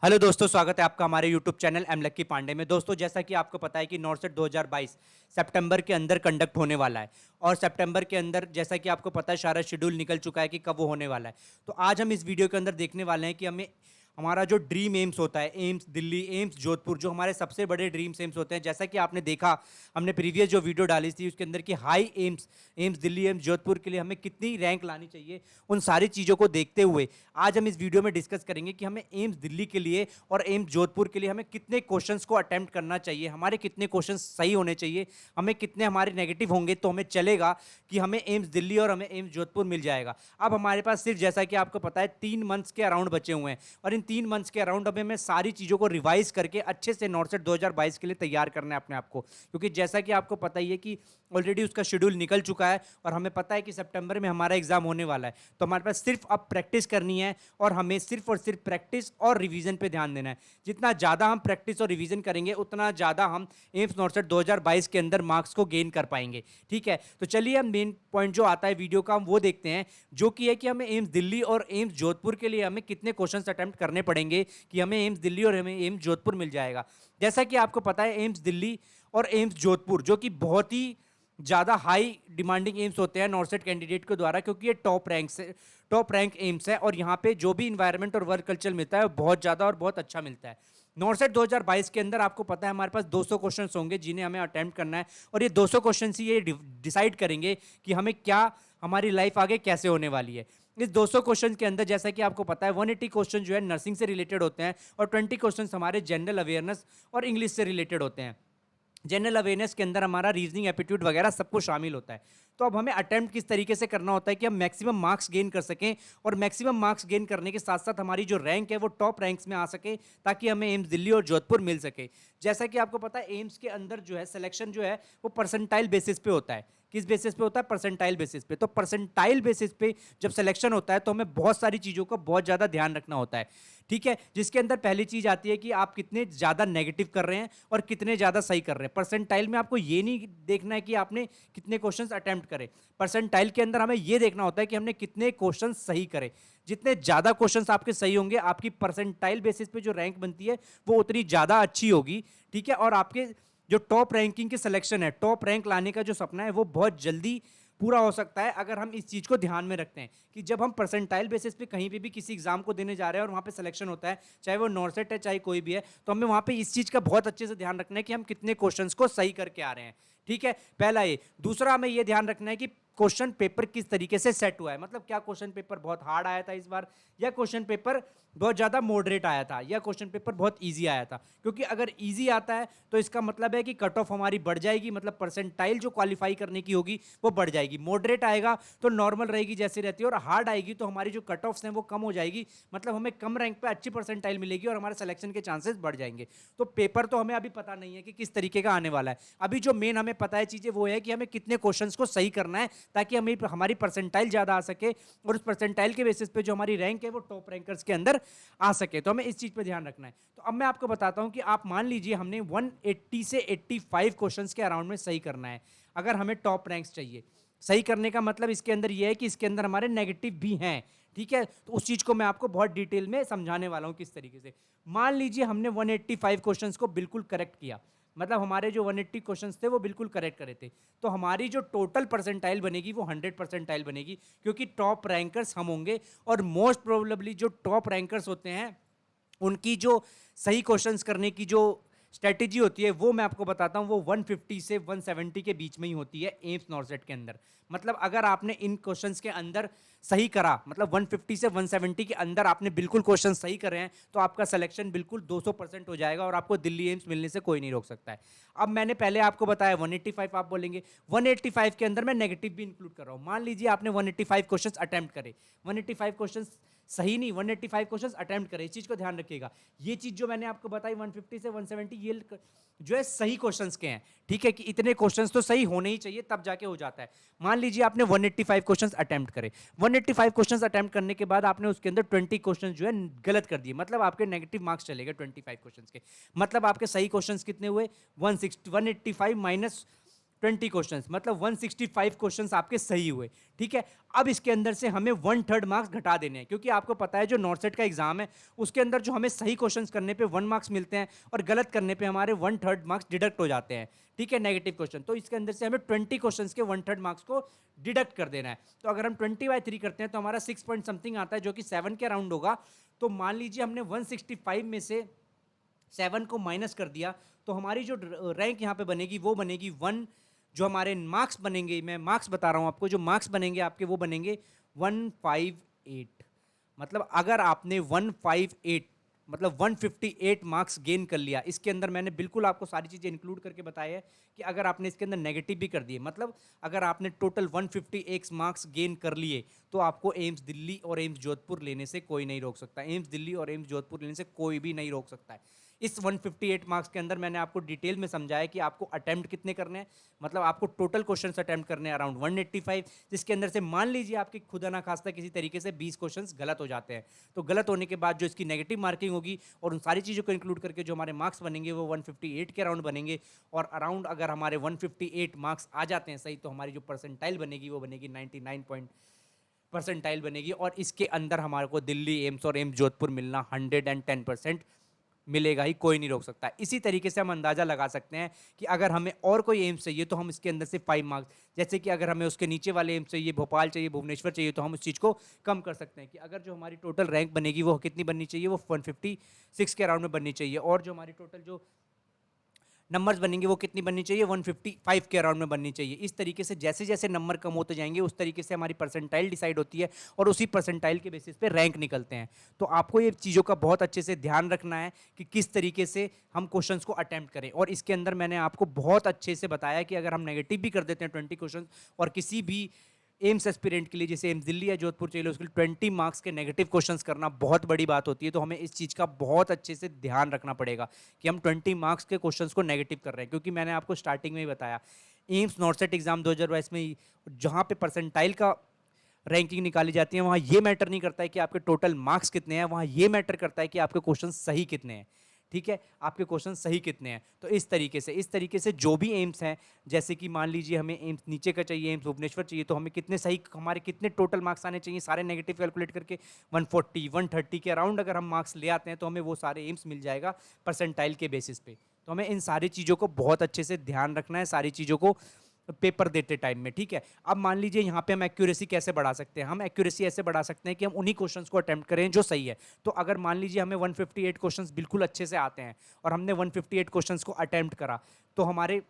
Hello दोस्तों, स्वागत है आपका हमारे यूट्यूब चैनल एम लक्की पांडे में। दोस्तों, जैसा कि आपको पता है कि नॉर्सेट 2022 सितंबर के अंदर कंडक्ट होने वाला है और सितंबर के अंदर जैसा कि आपको पता है सारा शेड्यूल निकल चुका है कि कब वो होने वाला है। तो आज हम इस वीडियो के अंदर देखने वाले हैं कि हमें हमारा जो ड्रीम एम्स होता है, एम्स दिल्ली, एम्स जोधपुर, जो हमारे सबसे बड़े ड्रीम्स एम्स होते हैं, जैसा कि आपने देखा हमने प्रीवियस जो वीडियो डाली थी उसके अंदर कि high AIIMS, AIIMS Delhi, AIIMS Jodhpur के लिए हमें कितनी रैंक लानी चाहिए, उन सारी चीज़ों को देखते हुए आज हम इस वीडियो में डिस्कस करेंगे कि हमें एम्स दिल्ली के लिए और एम्स जोधपुर के लिए हमें कितने क्वेश्चंस को अटेम्प्ट करना चाहिए, हमारे कितने क्वेश्चंस सही होने चाहिए, हमें कितने हमारे नेगेटिव होंगे तो हमें चलेगा कि हमें एम्स दिल्ली और हमें एम्स जोधपुर मिल जाएगा। अब हमारे पास सिर्फ जैसा कि आपको पता है 3 मंथ्स के अराउंड बचे हुए हैं और इन 3 मंथ्स के अराउंड अभी हमें सारी चीज़ों को रिवाइज करके अच्छे से नॉर्सेट 2022 के लिए तैयार करना है अपने आप को, क्योंकि जैसा कि आपको पता ही है कि ऑलरेडी उसका शेड्यूल निकल चुका है और हमें पता है कि सितंबर में हमारा एग्जाम होने वाला है। तो हमारे पास सिर्फ अब प्रैक्टिस करनी है और हमें सिर्फ और सिर्फ प्रैक्टिस और रिवीजन पे ध्यान देना है। जितना ज़्यादा हम प्रैक्टिस और रिवीजन करेंगे उतना ज़्यादा हम एम्स नॉर्सेट 2022 के अंदर मार्क्स को गेन कर पाएंगे। ठीक है, तो चलिए हम मेन पॉइंट जो आता है वीडियो का हम वो देखते हैं, जो कि है कि हमें एम्स दिल्ली और एम्स जोधपुर के लिए हमें कितने क्वेश्चंस अटेम्प्ट करने पड़ेंगे कि हमें एम्स दिल्ली और हमें एम्स जोधपुर मिल जाएगा। जैसा कि आपको पता है एम्स दिल्ली और एम्स जोधपुर जो कि बहुत ही ज़्यादा हाई डिमांडिंग एम्स होते हैं नॉर्सेट कैंडिडेट के द्वारा, क्योंकि ये टॉप रैंक एम्स है और यहाँ पे जो भी इन्वायरमेंट और वर्क कल्चर मिलता है वो बहुत ज़्यादा और बहुत अच्छा मिलता है। नॉर्सेट 2022 के अंदर आपको पता है हमारे पास 200 क्वेश्चन होंगे जिन्हें हमें अटेम्प्ट करना है और ये 200 क्वेश्चन ही ये डिसाइड करेंगे कि हमें क्या, हमारी लाइफ आगे कैसे होने वाली है। इस 200 क्वेश्चन के अंदर जैसा कि आपको पता है 180 क्वेश्चन जो है नर्सिंग से रिलेटेड होते हैं और 20 क्वेश्चन हमारे जनरल अवेयरनेस और इंग्लिश से रिलेटेड होते हैं। जनरल अवेयरनेस के अंदर हमारा रीजनिंग एप्टीट्यूड वगैरह सब कुछ शामिल होता है। तो अब हमें अटेम्प्ट किस तरीके से करना होता है कि हम मैक्सिमम मार्क्स गेन कर सकें और मैक्सिमम मार्क्स गेन करने के साथ साथ हमारी जो रैंक है वो टॉप रैंक्स में आ सके, ताकि हमें एम्स दिल्ली और जोधपुर मिल सके। जैसा कि आपको पता है एम्स के अंदर जो है सिलेक्शन जो है वो परसेंटाइल बेसिस पे होता है। किस बेसिस पे होता है? परसेंटाइल बेसिस पे। तो परसेंटाइल बेसिस पे जब सिलेक्शन होता है तो हमें बहुत सारी चीज़ों का बहुत ज़्यादा ध्यान रखना होता है। ठीक है, जिसके अंदर पहली चीज़ आती है कि आप कितने ज़्यादा नेगेटिव कर रहे हैं और कितने ज़्यादा सही कर रहे हैं। परसेंटाइल में आपको ये नहीं देखना है कि आपने कितने क्वेश्चंस अटेम्प्ट करे, परसेंटाइल के अंदर हमें ये देखना होता है कि हमने कितने क्वेश्चंस सही करे। जितने ज़्यादा क्वेश्चंस आपके सही होंगे आपकी परसेंटाइल बेसिस पे जो रैंक बनती है वो उतनी ज़्यादा अच्छी होगी। ठीक है, और आपके जो टॉप रैंकिंग की सिलेक्शन है, टॉप रैंक लाने का जो सपना है वो बहुत जल्दी पूरा हो सकता है अगर हम इस चीज़ को ध्यान में रखते हैं कि जब हम परसेंटाइल बेसिस पे कहीं पे भी किसी एग्जाम को देने जा रहे हैं और वहाँ पे सिलेक्शन होता है, चाहे वो नॉर्सेट है चाहे कोई भी है, तो हमें वहाँ पे इस चीज़ का बहुत अच्छे से ध्यान रखना है कि हम कितने क्वेश्चंस को सही करके आ रहे हैं। ठीक है, पहला ये। दूसरा हमें ये ध्यान रखना है कि क्वेश्चन पेपर किस तरीके से सेट हुआ है, मतलब क्या क्वेश्चन पेपर बहुत हार्ड आया था इस बार, या क्वेश्चन पेपर बहुत ज़्यादा मॉडरेट आया था, या क्वेश्चन पेपर बहुत इजी आया था। क्योंकि अगर इजी आता है तो इसका मतलब है कि कट ऑफ हमारी बढ़ जाएगी, मतलब परसेंटाइल जो क्वालिफाई करने की होगी वो बढ़ जाएगी। मॉडरेट आएगा तो नॉर्मल रहेगी जैसी रहती है, और हार्ड आएगी तो हमारी जो कट ऑफ्स हैं वो कम हो जाएगी, मतलब हमें कम रैंक पे अच्छी परसेंटाइल मिलेगी और हमारे सिलेक्शन के चांसेस बढ़ जाएंगे। तो पेपर तो हमें अभी पता नहीं है कि किस तरीके का आने वाला है। अभी जो मेन हमें पता है चीज़ें वो है कि हमें कितने क्वेश्चंस को सही करना है ताकि हमें हमारी परसेंटाइल ज़्यादा आ सके और उस परसेंटाइल के बेसिस पे जो हमारी रैंक है वो टॉप रैंकर्स के अंदर आ सके। तो हमें इस चीज़ पे ध्यान रखना है। तो अब मैं आपको बताता हूं कि आप मान लीजिए हमने 180 से 85 क्वेश्चंस के अराउंड में सही करना है अगर हमें टॉप रैंक्स चाहिए। सही करने का मतलब इसके अंदर यह है कि इसके अंदर हमारे नेगेटिव भी हैं। ठीक है, तो उस चीज़ को मैं आपको बहुत डिटेल में समझाने वाला हूं किस तरीके से। मान लीजिए हमने 185 क्वेश्चंस को बिल्कुल करेक्ट किया, मतलब हमारे जो 180 क्वेश्चंस थे वो बिल्कुल करेक्ट करे थे, तो हमारी जो टोटल परसेंटाइल बनेगी वो 100 परसेंटाइल बनेगी, क्योंकि टॉप रैंकर्स हम होंगे और मोस्ट प्रोबेबली जो टॉप रैंकर्स होते हैं उनकी जो सही क्वेश्चंस करने की जो स्ट्रेटेजी होती है वो मैं आपको बताता हूं, वो 150 से 170 के बीच में ही होती है एम्स नॉर्सेट के अंदर। मतलब अगर आपने इन क्वेश्चंस के अंदर सही करा, मतलब 150 से 170 के अंदर आपने बिल्कुल क्वेश्चन सही करे हैं, तो आपका सिलेक्शन बिल्कुल 200% हो जाएगा और आपको दिल्ली एम्स मिलने से कोई नहीं रोक सकता है। अब मैंने पहले आपको बताया 185, आप बोलेंगे 185 के अंदर मैं नेगेटिव भी इंक्लूड कर रहा हूं। मान लीजिए आपने 185 क्वेश्चंस अटेम्प्ट करे, 185 क्वेश्चंस सही नहीं, 185 क्वेश्चंस अटेम्प्ट करें, इस चीज को ध्यान रखिएगा। ये चीज जो मैंने आपको बताई 150 से 170 ये जो है सही क्वेश्चंस के हैं। ठीक है, कि इतने क्वेश्चंस तो सही होने ही चाहिए तब जाके हो जाता है। मान लीजिए आपने 185 क्वेश्चंस अटेम्प्ट करे, 185 क्वेश्चंस अटेम्प्ट करने के बाद आपने उसके अंदर 20 क्वेश्चंस जो है गलत कर दिए, मतलब आपके नेगेटिव मार्क्स चले गए 25 क्वेश्चंस के। मतलब आपके सही क्वेश्चंस कितने हुए? 160, 185 माइनस 20 क्वेश्चंस, मतलब 165 क्वेश्चंस आपके सही हुए। ठीक है, अब इसके अंदर से हमें 1/3 मार्क्स घटा देने हैं, क्योंकि आपको पता है जो नॉर्सेट का एग्जाम है उसके अंदर जो हमें सही क्वेश्चंस करने पे 1 मार्क्स मिलते हैं और गलत करने पे हमारे 1/3 मार्क्स डिडक्ट हो जाते हैं। ठीक है, नेगेटिव क्वेश्चन, तो इसके अंदर से हमें 20 क्वेश्चंस के 1/3 मार्क्स को डिडक्ट कर देना है। तो अगर हम 20/3 करते हैं तो हमारा 6 पॉइंट समथिंग आता है, जो कि 7 के अराउंड होगा। तो मान लीजिए हमने 165 में से 7 को माइनस कर दिया, तो हमारी जो रैंक यहाँ पे बनेगी वो बनेगी 1। जो हमारे मार्क्स बनेंगे, मैं मार्क्स बता रहा हूँ आपको, जो मार्क्स बनेंगे आपके वो बनेंगे 158। मतलब अगर आपने 158 मतलब 158 मार्क्स गेन कर लिया, इसके अंदर मैंने बिल्कुल आपको सारी चीज़ें इंक्लूड करके बताया है कि अगर आपने इसके अंदर नेगेटिव भी कर दिए, मतलब अगर आपने टोटल 158 मार्क्स गेन कर लिए, तो आपको एम्स दिल्ली और एम्स जोधपुर लेने से कोई नहीं रोक सकता। एम्स दिल्ली और एम्स जोधपुर लेने से कोई भी नहीं रोक सकता है। इस 158 मार्क्स के अंदर मैंने आपको डिटेल में समझाया कि आपको अटेम्प्ट कितने करने हैं, मतलब आपको टोटल क्वेश्चंस अटेम्प्ट करने हैं अराउंड 185, जिसके अंदर से मान लीजिए आपके खुदा ना खास्ता किसी तरीके से 20 क्वेश्चंस गलत हो जाते हैं, तो गलत होने के बाद जो इसकी नेगेटिव मार्किंग होगी और उन सारी चीज़ों को इंक्लूड करके जो हमारे मार्क्स बनेंगे वो 158 के अराउंड बनेंगे। और अराउंड अगर हमारे 158 मार्क्स आ जाते हैं सही, तो हमारी जो परसेंटाइल बनेगी वो बनेगी 99 परसेंटाइल बनेगी, और इसके अंदर हमारे को दिल्ली एम्स और एम्स जोधपुर मिलना 110% मिलेगा ही, कोई नहीं रोक सकता। इसी तरीके से हम अंदाजा लगा सकते हैं कि अगर हमें और कोई एम्स चाहिए तो हम इसके अंदर से 5 मार्क्स, जैसे कि अगर हमें उसके नीचे वाले एम्स चाहिए, भोपाल चाहिए, भुवनेश्वर चाहिए, तो हम उस चीज़ को कम कर सकते हैं कि अगर जो हमारी टोटल रैंक बनेगी वो कितनी बननी चाहिए, वो 156 के अराउंड में बननी चाहिए, और जो हमारी टोटल जो नंबर्स बनेंगे वो कितनी बननी चाहिए, 155 के अराउंड में बननी चाहिए। इस तरीके से जैसे जैसे नंबर कम होते जाएंगे उस तरीके से हमारी परसेंटाइल डिसाइड होती है, और उसी परसेंटाइल के बेसिस पे रैंक निकलते हैं। तो आपको ये चीज़ों का बहुत अच्छे से ध्यान रखना है कि किस तरीके से हम क्वेश्चंस को अटेम्प्ट करें। और इसके अंदर मैंने आपको बहुत अच्छे से बताया कि अगर हम नेगेटिव भी कर देते हैं 20 क्वेश्चन, और किसी भी एम्स एस्पिरेंट के लिए, जैसे एम्स दिल्ली या जोधपुर चाहिए, उसके लिए 20 मार्क्स के नेगेटिव क्वेश्चंस करना बहुत बड़ी बात होती है। तो हमें इस चीज़ का बहुत अच्छे से ध्यान रखना पड़ेगा कि हम 20 मार्क्स के क्वेश्चंस को नेगेटिव कर रहे हैं, क्योंकि मैंने आपको स्टार्टिंग में ही बताया एम्स नॉर्सेट एग्जाम 2022 में जहाँ पे परसेंटाइल का रैंकिंग निकाली जाती है वहाँ ये मैटर नहीं करता है कि आपके टोटल मार्क्स कितने हैं, वहाँ ये मैटर करता है कि आपके क्वेश्चन सही कितने हैं। ठीक है, आपके क्वेश्चन सही कितने हैं। तो इस तरीके से जो भी एम्स हैं, जैसे कि मान लीजिए हमें एम्स नीचे का चाहिए, एम्स भुवनेश्वर चाहिए, तो हमें कितने सही, हमारे कितने टोटल मार्क्स आने चाहिए, सारे नेगेटिव कैलकुलेट करके 140 130 के अराउंड अगर हम मार्क्स ले आते हैं तो हमें वो सारे एम्स मिल जाएगा परसेंटाइल के बेसिस पे। तो हमें इन सारी चीज़ों को बहुत अच्छे से ध्यान रखना है, सारी चीज़ों को पेपर देते टाइम में। ठीक है, अब मान लीजिए यहाँ पे हम एक्यूरेसी कैसे बढ़ा सकते हैं, हम एक्यूरेसी ऐसे बढ़ा सकते हैं कि हम उन्हीं क्वेश्चंस को अटेम्प्ट करें जो सही है। तो अगर मान लीजिए हमें 158 क्वेश्चंस बिल्कुल अच्छे से आते हैं और हमने 158 क्वेश्चंस को अटेम्प्ट करा, तो हमारे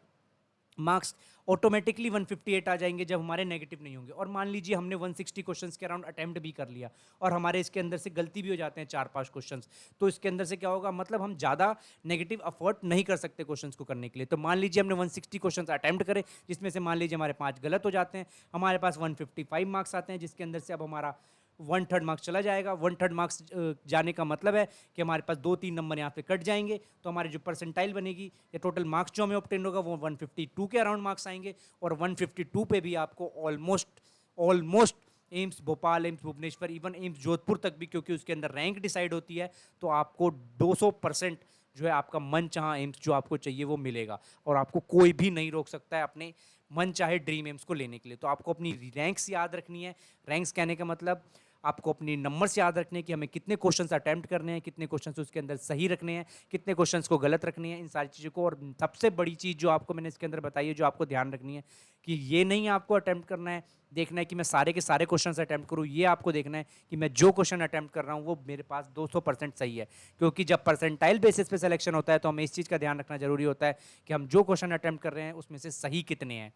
मार्क्स ऑटोमेटिकली 158 आ जाएंगे जब हमारे नेगेटिव नहीं होंगे। और मान लीजिए हमने 160 क्वेश्चंस के अराउंड अटेम्प्ट भी कर लिया और हमारे इसके अंदर से गलती भी हो जाते हैं 4-5 क्वेश्चंस, तो इसके अंदर से क्या होगा, मतलब हम ज़्यादा नेगेटिव अफोर्ड नहीं कर सकते क्वेश्चंस को करने के लिए। तो मान लीजिए हमने 160 क्वेश्चंस अटेम्प्ट करे, जिसमें से मान लीजिए हमारे 5 गलत हो जाते हैं, हमारे पास 155 मार्क्स आते हैं, जिसके अंदर से अब हमारा 1/3 मार्क्स चला जाएगा। 1/3 मार्क्स जाने का मतलब है कि हमारे पास 2-3 नंबर यहाँ पे कट जाएंगे, तो हमारी जो परसेंटाइल बनेगी या टोटल मार्क्स जो हमें ऑब्टेन होगा वो 152 के अराउंड मार्क्स आएंगे। और 152 पे भी आपको almost AIIMS Bhopal, AIIMS Bhubaneswar, even AIIMS Jodhpur तक भी, क्योंकि उसके अंदर रैंक डिसाइड होती है, तो आपको 200% जो है आपका मन चाहा एम्स जो आपको चाहिए वो मिलेगा, और आपको कोई भी नहीं रोक सकता है अपने मन चाहे ड्रीम एम्स को लेने के लिए। तो आपको अपनी रैंक्स याद रखनी है। रैंक्स कहने का मतलब आपको अपनी नंबर्स याद रखने हैं कि हमें कितने क्वेश्चंस अटेम्प्ट करने हैं, कितने क्वेश्चंस उसके अंदर सही रखने हैं, कितने क्वेश्चंस को गलत रखने हैं, इन सारी चीज़ों को। और सबसे बड़ी चीज़ जो आपको मैंने इसके अंदर बताई है, जो आपको ध्यान रखनी है, कि ये नहीं आपको अटेम्प्ट करना है, देखना है कि मैं सारे के सारे क्वेश्चंस अटेम्प्ट करूँ, ये आपको देखना है कि मैं जो क्वेश्चन अटेम्प्ट कर रहा हूँ वो मेरे पास 200% सही है। क्योंकि जब परसेंटाइल बेसिस पे सिलेक्शन होता है तो हमें इस चीज़ का ध्यान रखना जरूरी होता है कि हम जो क्वेश्चन अटेम्प्ट कर रहे हैं उसमें से सही कितने हैं,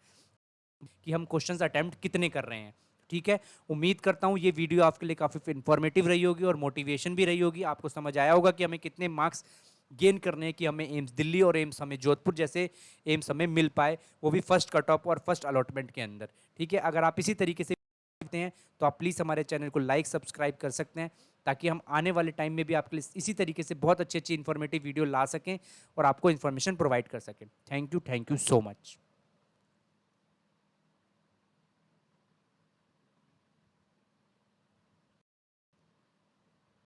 कि हम क्वेश्चंस अटेम्प्ट कितने कर रहे हैं। ठीक है, उम्मीद करता हूँ ये वीडियो आपके लिए काफ़ी इन्फॉर्मेटिव रही होगी और मोटिवेशन भी रही होगी। आपको समझ आया होगा कि हमें कितने मार्क्स गेन करने हैं कि हमें एम्स दिल्ली और एम्स हमें जोधपुर जैसे एम्स हमें मिल पाए, वो भी फर्स्ट कट ऑफ और फर्स्ट अलॉटमेंट के अंदर। ठीक है, अगर आप इसी तरीके से करते हैं तो आप प्लीज़ हमारे चैनल को लाइक सब्सक्राइब कर सकते हैं, ताकि हम आने वाले टाइम में भी आपके लिए इसी तरीके से बहुत अच्छी अच्छी इन्फॉर्मेटिव वीडियो ला सकें और आपको इन्फॉर्मेशन प्रोवाइड कर सकें। Thank you so much.